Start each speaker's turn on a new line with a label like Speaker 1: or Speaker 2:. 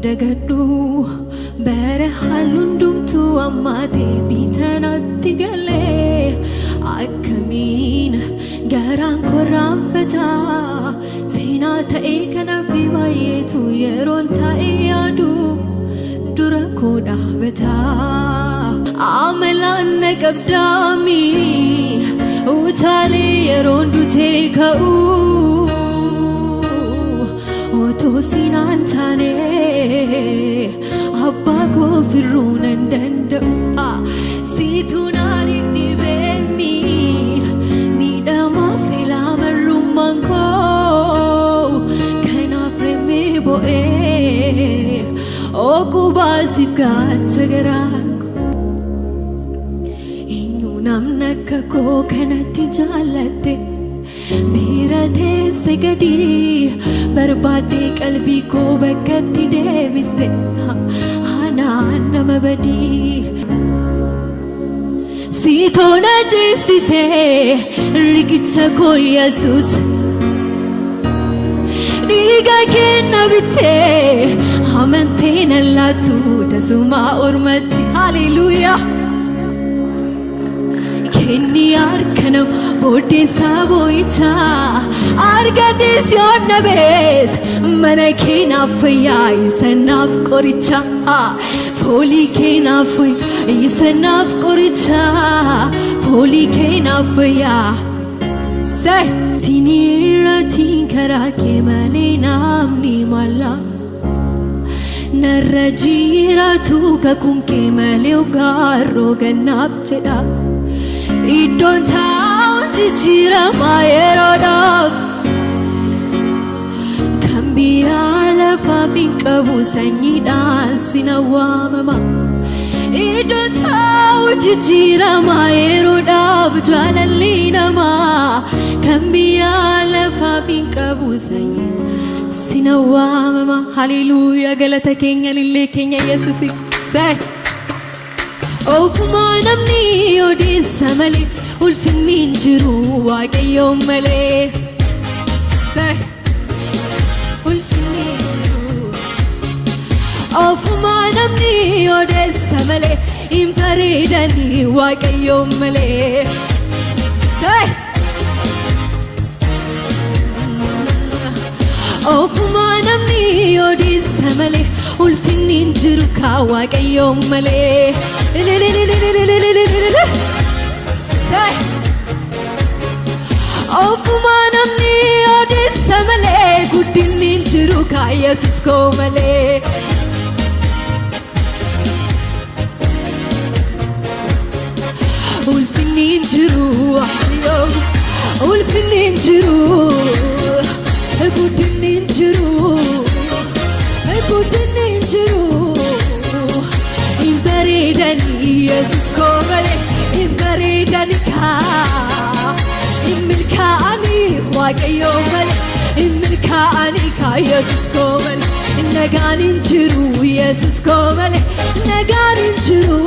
Speaker 1: dagadhu barahalun dumtu amate bitanatti gale akamin garan korafata sina ta'e kana fi bayetu yeron ta'e yadu dura ko dhahbata amalan naqabdami utale yeron dute ka'u Tosinantane abba ko firunan dandau situnarin dibemi midama fela marumman ko kana preme boe oku basif gachagaranko innu namnakka ko kanatti jalatte Birate segadi barbade qalbi ko bakkatti deebiste hana nama badi Sitona jesise rigicha ko Jesus Diga kenna bitte hamante nallatu tasuma urmati hallelujah Kenni arkanam bote saboicha argadis yon nabes manake nafya isanaf koricha foli ke nafya isanaf koricha foli ke nafya se tinirati karake malinam ni mala narajira tu kakunke maleu garro ganap cheda Idon tahu jijira maerodaf Kambiala fafin kabu sanyi dan sinawa mama Idon tahu jijira maerodaf jalalina ma Kambiala fafin kabu sanyi sinawa mama Hallelujah galata kenya lille kenya Jesus say Ofuma namni odessa male ulfin jiru waaqayyo male say ulfin jiru Ofuma namni odessa male imparedani waaqayyo male say Ofuma namni odessa male ulfin jiru ka waaqayyo male Say Ofuma namni odessa male guddinni jiru ka Jesus ko male ulfinni jiru ulfinni jiru guddinni jiru guddinni jiru Imperedani Jesus ko male imperedani ka imilka ani waaqayyo male imilka ani ka Jesus ko male naganin jiru Jesus ko male naganin jiru